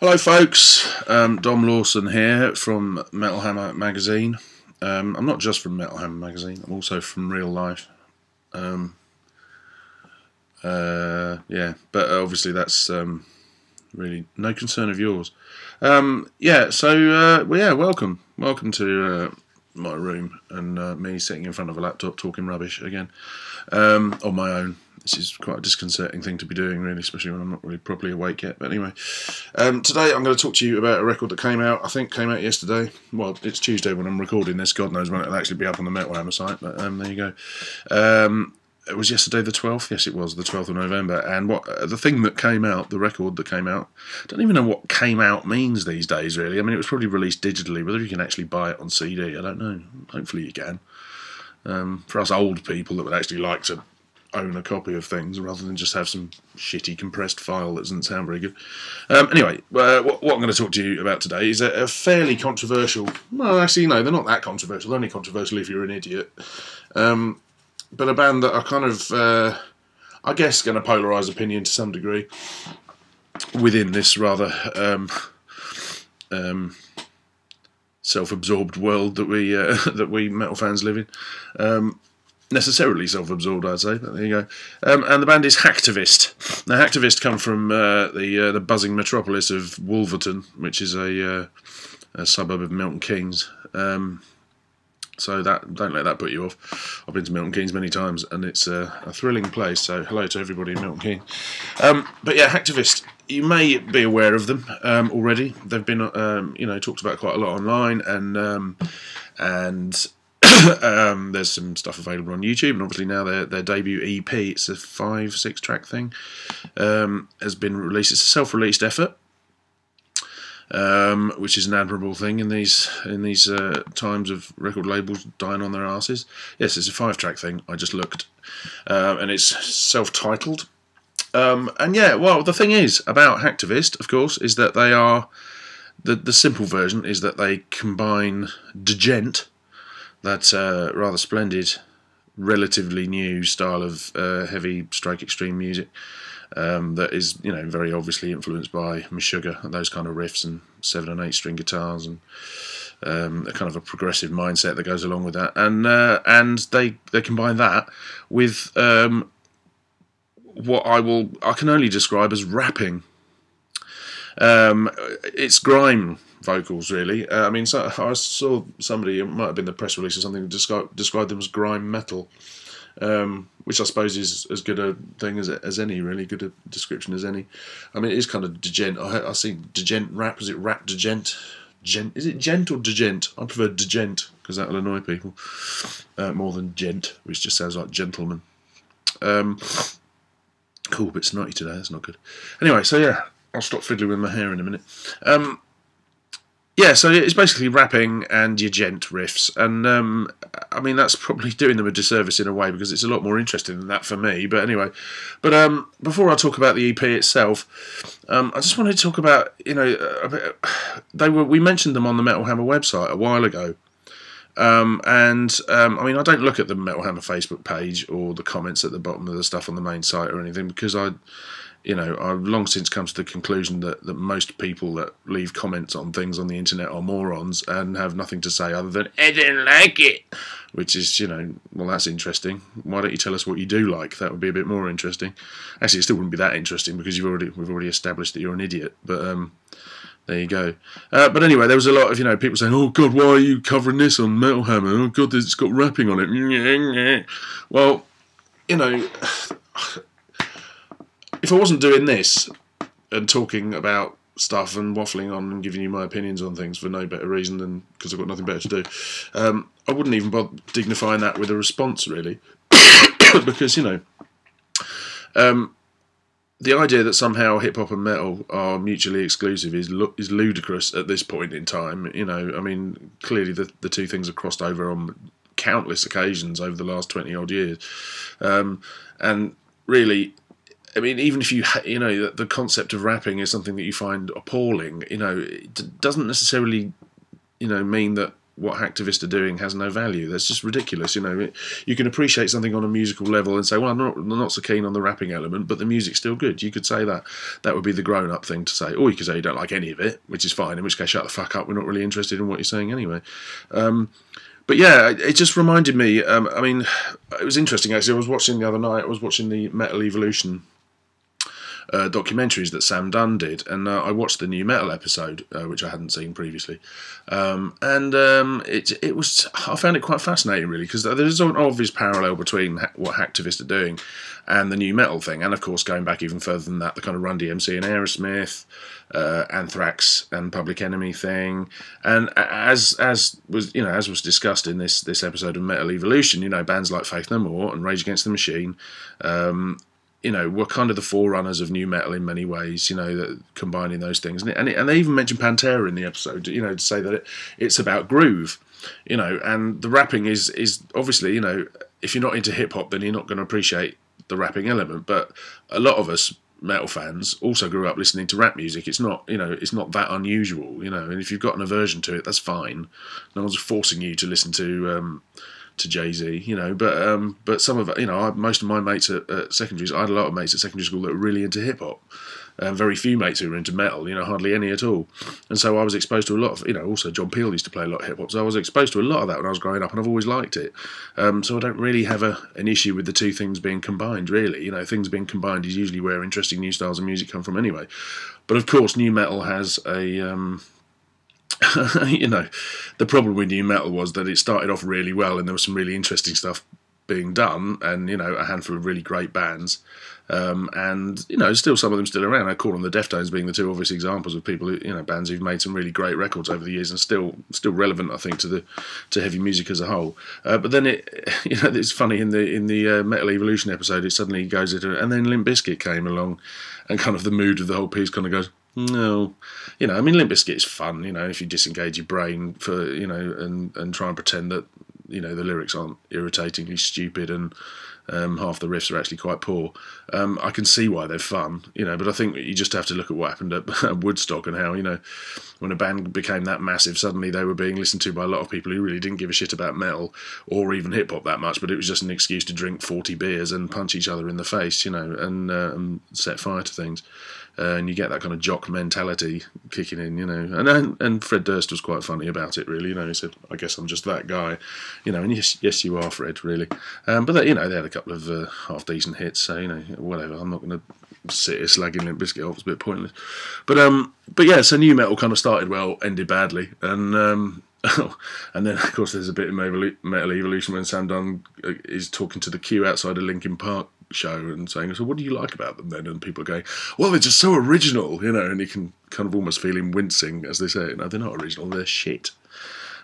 Hello folks, Dom Lawson here from Metal Hammer magazine. I'm not just from Metal Hammer magazine, I'm also from real life. Yeah, but obviously that's really no concern of yours. Welcome to my room and me sitting in front of a laptop talking rubbish again on my own. This is quite a disconcerting thing to be doing, really, especially when I'm not really properly awake yet. But anyway, today I'm going to talk to you about a record that came out yesterday. Well, it's Tuesday when I'm recording this. God knows when it'll actually be up on the Metal Hammer site, but there you go. It was yesterday the 12th. Yes, it was the 12th of November. And the thing that came out, the record that came out, I don't even know what came out means these days, really. I mean, it was probably released digitally. Whether you can actually buy it on CD, I don't know. Hopefully you can. For us old people that would actually like to own a copy of things rather than just have some shitty compressed file that doesn't sound very good. Anyway, what I'm going to talk to you about today is a fairly controversial... Well, actually, no, they're not that controversial. They're only controversial if you're an idiot. But a band that are kind of, I guess, going to polarise opinion to some degree within this rather self-absorbed world that we metal fans live in. Necessarily self-absorbed, I'd say, but there you go. And the band is Hacktivist. Now, Hacktivist come from the buzzing metropolis of Wolverton, which is a suburb of Milton Keynes. So don't let that put you off. I've been to Milton Keynes many times, and it's a thrilling place. So hello to everybody in Milton Keynes. But yeah, Hacktivist. You may be aware of them already. They've been talked about quite a lot online, and there's some stuff available on YouTube, and obviously now their debut EP, it's a 5-6 track thing, has been released. It's a self-released effort, which is an admirable thing in these times of record labels dying on their asses. Yes, it's a 5-track thing. I just looked, and it's self-titled. And yeah, well, the thing is about Hacktivist, of course, is that they are the simple version is that they combine djent, that rather splendid, relatively new style of heavy stroke extreme music that is, very obviously influenced by Meshuggah and those kind of riffs and 7 and 8 string guitars and a kind of a progressive mindset that goes along with that, and they combine that with what I can only describe as rapping. It's grime vocals, really. I mean, so I saw somebody, it might have been the press release or something, described them as grime metal, which I suppose is as good a thing as any, really good a description as any. I mean, it is kind of djent. I see djent rap. Is it rap djent? Is it gent or djent? I prefer djent because that will annoy people more than gent, which just sounds like gentleman. Cool, a bit snotty today. That's not good. Anyway, so yeah. I'll stop fiddling with my hair in a minute. So it's basically rapping and your djent riffs, and I mean that's probably doing them a disservice in a way because it's a lot more interesting than that for me. But anyway, before I talk about the EP itself, I just wanted to talk about we mentioned them on the Metal Hammer website a while ago. I mean, I don't look at the Metal Hammer Facebook page or the comments at the bottom of the stuff on the main site or anything because I've long since come to the conclusion that most people that leave comments on things on the internet are morons and have nothing to say other than, I didn't like it, which is, well, that's interesting. Why don't you tell us what you do like? That would be a bit more interesting. Actually, it still wouldn't be that interesting because we've already established that you're an idiot, but there you go. But anyway, there was a lot of, people saying, oh, God, why are you covering this on Metal Hammer? Oh, God, it's got rapping on it. Well, if I wasn't doing this and talking about stuff and waffling on and giving you my opinions on things for no better reason than because I've got nothing better to do, I wouldn't even bother dignifying that with a response, really. Because, the idea that somehow hip-hop and metal are mutually exclusive is ludicrous at this point in time. I mean, clearly the two things have crossed over on countless occasions over the last 20-odd years. And really... I mean, even if the concept of rapping is something that you find appalling, it doesn't necessarily, mean that what Hacktivist are doing has no value. That's just ridiculous. You know, you can appreciate something on a musical level and say, well, I'm not so keen on the rapping element, but the music's still good. You could say that. That would be the grown-up thing to say. Or you could say you don't like any of it, which is fine, in which case shut the fuck up. We're not really interested in what you're saying anyway. But yeah, it just reminded me, I mean, it was interesting actually. I was watching the other night, I was watching the Metal Evolution documentaries that Sam Dunn did, and I watched the new metal episode, which I hadn't seen previously, it was, I found it quite fascinating really, because there's an obvious parallel between what Hacktivist are doing and the new metal thing, and of course going back even further than that, the kind of Run DMC and Aerosmith, Anthrax and Public Enemy thing, and as was discussed in this episode of Metal Evolution, you know, bands like Faith No More and Rage Against the Machine, you know, were kind of the forerunners of new metal in many ways, you know, that combining those things. And they even mentioned Pantera in the episode, you know, to say that it's about groove, you know, and the rapping is obviously, you know, if you're not into hip-hop, then you're not going to appreciate the rapping element. But a lot of us metal fans also grew up listening to rap music. It's not, you know, it's not that unusual, you know, and if you've got an aversion to it, that's fine. No one's forcing you to listen to Jay-Z, you know, but some of it, you know, most of my mates at secondaries, I had a lot of mates at secondary school that were really into hip-hop, very few mates who were into metal, you know, hardly any at all, and so I was exposed to a lot of, you know, also John Peel used to play a lot of hip-hop, so I was exposed to a lot of that when I was growing up, and I've always liked it, so I don't really have an issue with the two things being combined, really, you know, things being combined is usually where interesting new styles of music come from anyway, but of course new metal has a you know, the problem with new metal was that it started off really well and there was some really interesting stuff being done, and you know, a handful of really great bands, and you know, still some of them still around. I call them the Deftones being the two obvious examples of people who, you know, bands who've made some really great records over the years and still relevant, I think, to heavy music as a whole. But then it, you know, it's funny in the Metal Evolution episode, it suddenly goes into, and then Limp Bizkit came along, and kind of the mood of the whole piece kind of goes, no, you know, I mean, Limp Bizkit is fun, you know, if you disengage your brain for, you know, and try and pretend that, you know, the lyrics aren't irritatingly stupid and half the riffs are actually quite poor. I can see why they're fun, you know, but I think you just have to look at what happened at Woodstock and how, you know, when a band became that massive, suddenly they were being listened to by a lot of people who really didn't give a shit about metal or even hip-hop that much, but it was just an excuse to drink 40 beers and punch each other in the face, you know, and set fire to things. And you get that kind of jock mentality kicking in, you know. And Fred Durst was quite funny about it, really. You know, he said, "I guess I'm just that guy," you know. And yes, you are, Fred, really. But you know, they had a couple of half decent hits, so you know, whatever. I'm not going to sit here slagging Limp Bizkit off; it's a bit pointless. But yeah, so new metal kind of started well, ended badly, and and then of course there's a bit of Metal Evolution when Sam Dunn is talking to the queue outside a Linkin Park show and saying, so what do you like about them then? And people are going, well, they're just so original, you know, and you can kind of almost feel him wincing as they say it. No, they're not original, they're shit.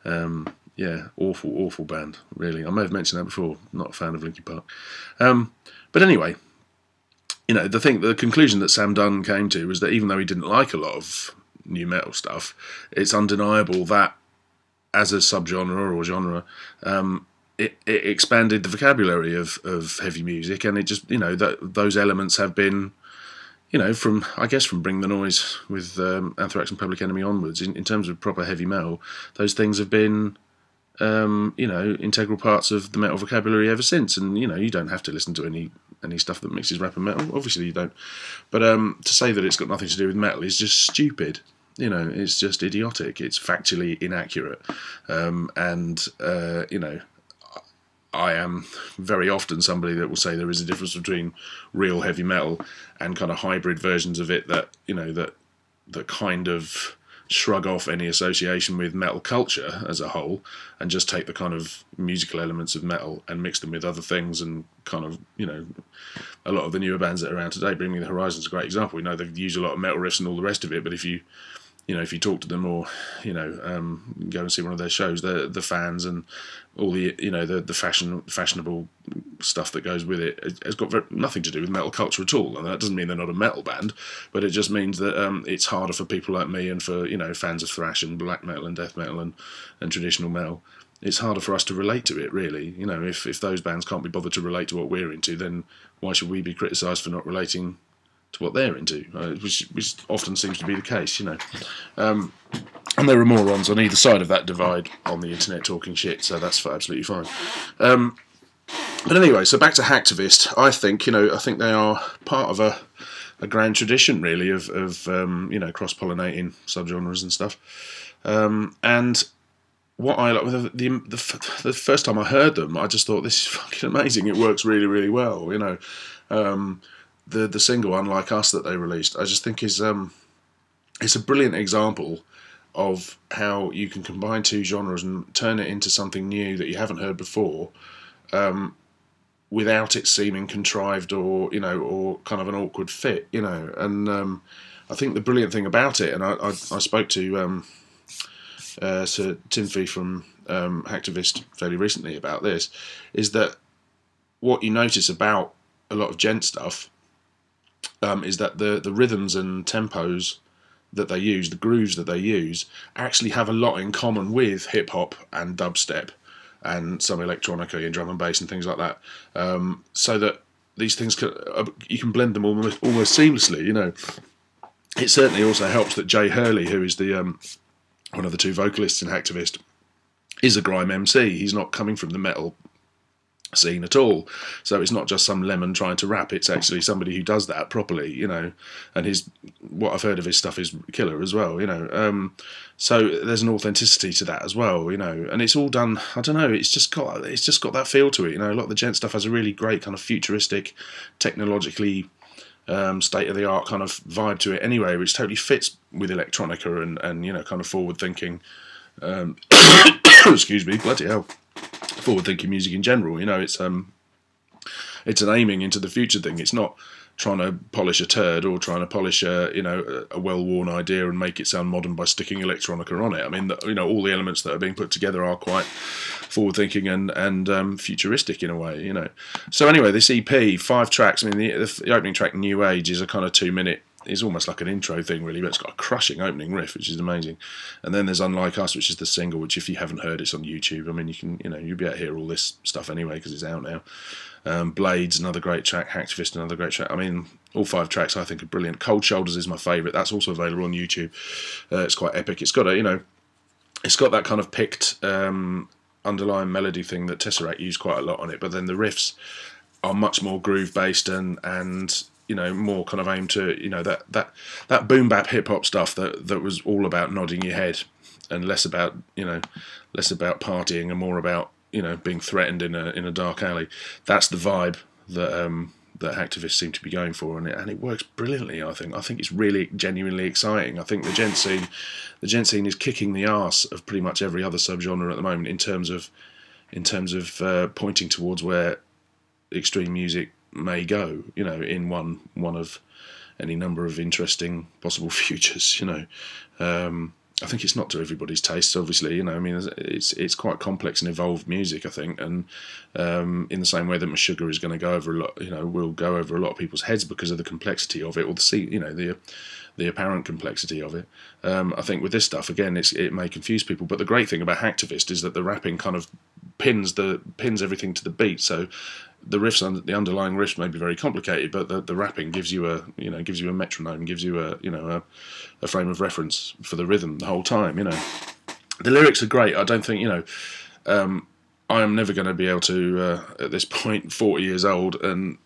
Yeah, awful band, really. I may have mentioned that before, not a fan of Linkin Park. But anyway, you know, the conclusion that Sam Dunn came to was that even though he didn't like a lot of new metal stuff, it's undeniable that as a subgenre or genre, it expanded the vocabulary of heavy music, and it just, you know, those elements have been, you know, from Bring the Noise with Anthrax and Public Enemy onwards, in terms of proper heavy metal, those things have been, you know, integral parts of the metal vocabulary ever since. And you know, you don't have to listen to any stuff that mixes rap and metal. Obviously, you don't. But to say that it's got nothing to do with metal is just stupid. You know, it's just idiotic. It's factually inaccurate, and you know, I am very often somebody that will say there is a difference between real heavy metal and kind of hybrid versions of it that, you know, that kind of shrug off any association with metal culture as a whole and just take the kind of musical elements of metal and mix them with other things, and kind of, you know, a lot of the newer bands that are around today, Bring Me the Horizon is a great example. We know they use a lot of metal riffs and all the rest of it, but if you talk to them, or, you know, go and see one of their shows, the fans and all the, you know, the fashionable stuff that goes with it has got nothing to do with metal culture at all. And that doesn't mean they're not a metal band, but it just means that it's harder for people like me and for, you know, fans of thrash and black metal and death metal and traditional metal. It's harder for us to relate to it, really. You know, if those bands can't be bothered to relate to what we're into, then why should we be criticised for not relating to what they're into, which often seems to be the case, you know. And there are morons on either side of that divide on the internet talking shit, so that's absolutely fine. But anyway, so back to Hacktivist. I think they are part of a grand tradition, really, of cross-pollinating subgenres and stuff. And what I like, the first time I heard them, I just thought, this is fucking amazing. It works really, really well. The single "Unlike Us" that they released, I just think is it's a brilliant example of how you can combine two genres and turn it into something new that you haven't heard before, without it seeming contrived or kind of an awkward fit, And I think the brilliant thing about it, and I spoke to Sir Timothy from Hacktivist fairly recently about this, is that what you notice about a lot of djent stuff is that the rhythms and tempos that they use, the grooves that they use, actually have a lot in common with hip hop and dubstep and some electronica and drum and bass and things like that. So that these things you can blend them almost seamlessly. It certainly also helps that Jay Hurley, who is the one of the two vocalists in Hacktivist, is a grime MC. He's not coming from the metal scene at all, so it's not just some lemon trying to rap. It's actually somebody who does that properly, and what I've heard of his stuff is killer as well, so there's an authenticity to that as well, and it's all done, I don't know, it's just got that feel to it. A lot of the djent stuff has a really great kind of futuristic, technologically state of the art kind of vibe to it anyway, which totally fits with electronica and kind of forward thinking excuse me, bloody hell, forward-thinking music in general. It's an aiming into the future thing. It's not trying to polish a turd or trying to polish a well-worn idea and make it sound modern by sticking electronica on it. I mean, all the elements that are being put together are quite forward-thinking and futuristic in a way. So anyway, this EP, 5 tracks. I mean, the opening track, "New Age," is a kind of 2-minute. It's almost like an intro thing, really, but it's got a crushing opening riff, which is amazing. And then there's "Unlike Us," which is the single, which, if you haven't heard, it's on YouTube. I mean, you can, you'll be able to hear all this stuff anyway because it's out now. "Blades," another great track. "Hacktivist," another great track. I mean, all 5 tracks I think are brilliant. "Cold Shoulders" is my favourite. That's also available on YouTube. It's quite epic. It's got it's got that kind of picked underlying melody thing that Tesseract used quite a lot on it. But then the riffs are much more groove based and more kind of aimed to that boom bap hip hop stuff that was all about nodding your head and less about partying and more about being threatened in a dark alley. That's the vibe that Hacktivists seem to be going for, and it works brilliantly. I think it's really genuinely exciting. I think the djent scene is kicking the arse of pretty much every other subgenre at the moment in terms of pointing towards where extreme music may go, in one of any number of interesting possible futures. I think it's not to everybody's taste, obviously. I mean, it's quite complex and evolved music, I think, and in the same way that Meshuggah is going to go over a lot, will go over a lot of people's heads because of the complexity of it, or the apparent complexity of it. I think with this stuff, again, it may confuse people, but the great thing about Hacktivist is that the rapping kind of pins everything to the beat. So the riffs, the underlying riffs may be very complicated, but the rapping gives you a metronome, gives you a frame of reference for the rhythm the whole time. The lyrics are great. I don't think I am never going to be able to at this point, 40 years old and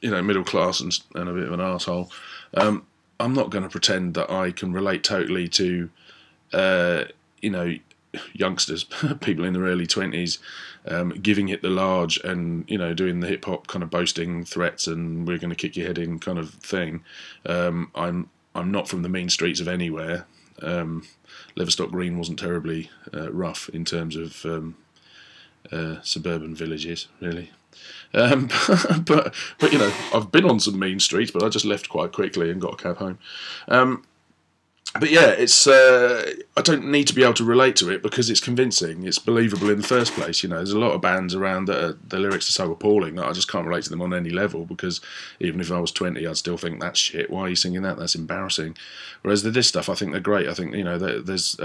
middle class and a bit of an arsehole. I'm not going to pretend that I can relate totally to youngsters, people in their early 20s, giving it the large and doing the hip hop kind of boasting threats and we're going to kick your head in kind of thing. I'm not from the mean streets of anywhere. Leverstock Green wasn't terribly rough in terms of suburban villages, really. But I've been on some mean streets, but I just left quite quickly and got a cab home. But yeah, it's I don't need to be able to relate to it because it's convincing. It's believable in the first place. There's a lot of bands around that the lyrics are so appalling that I just can't relate to them on any level, because even if I was 20, I'd still think that's shit. Why are you singing that? That's embarrassing. Whereas this stuff, I think they're great. I think there's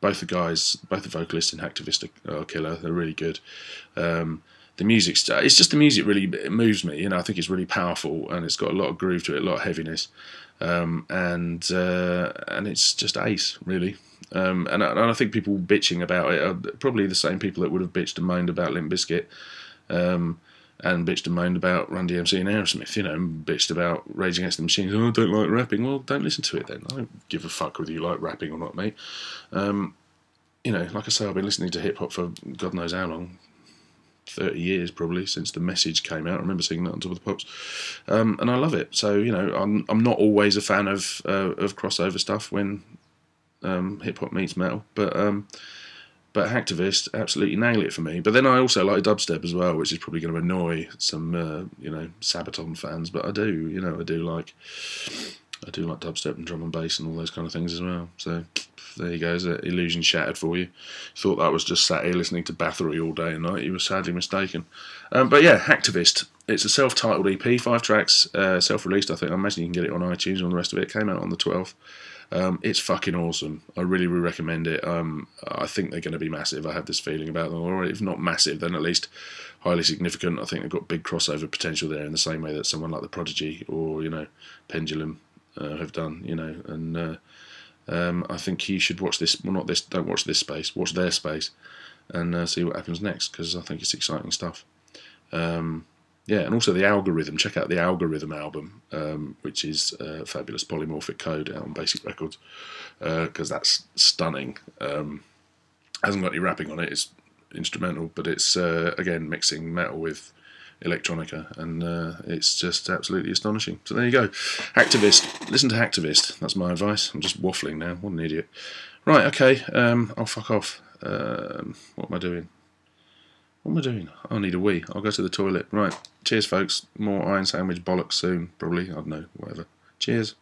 both the vocalists in Hacktivist are killer. They're really good. The music, it's just the music really moves me. I think it's really powerful and it's got a lot of groove to it, a lot of heaviness. and it's just ace, really. And I think people bitching about it are probably the same people that would have bitched and moaned about Limp Bizkit, and bitched and moaned about Run DMC and Aerosmith, and bitched about Rage Against the Machine. Oh, I don't like rapping. Well, don't listen to it then. I don't give a fuck whether you like rapping or not, mate. Like I say, I've been listening to hip hop for God knows how long. 30 years probably since The Message came out. I remember singing that on Top of the Pops, and I love it. So I'm not always a fan of crossover stuff when hip hop meets metal, but Hacktivist absolutely nail it for me. But then I also like dubstep as well, which is probably going to annoy some Sabaton fans, but I do like dubstep and drum and bass and all those kind of things as well. So there you go, there's an illusion shattered for you. Thought that was just sat here listening to Bathory all day and night. You were sadly mistaken. But yeah, Hacktivist. It's a self-titled EP, 5 tracks, self-released. I think. I imagine you can get it on iTunes and all the rest of it. It came out on the 12th. It's fucking awesome. I really recommend it. I think they're going to be massive. I have this feeling about them. Or if not massive, then at least highly significant. I think they've got big crossover potential there in the same way that someone like The Prodigy or Pendulum have done. And I think you should watch this. Well, not this. Don't watch this space. Watch their space, and see what happens next. Because I think it's exciting stuff. Yeah, and also the Algorithm. Check out the Algorithm album, which is Fabulous Polymorphic Code out on Basic Records, because that's stunning. Hasn't got any rapping on it. It's instrumental, but it's again mixing metal with electronica, and it's just absolutely astonishing. So there you go. Hacktivist. Listen to Hacktivist. That's my advice. I'm just waffling now. What an idiot. Right, okay. I'll fuck off. What am I doing? I need a wee. I'll go to the toilet. Right. Cheers, folks. More Iron Sandwich bollocks soon. Probably. I don't know. Whatever. Cheers.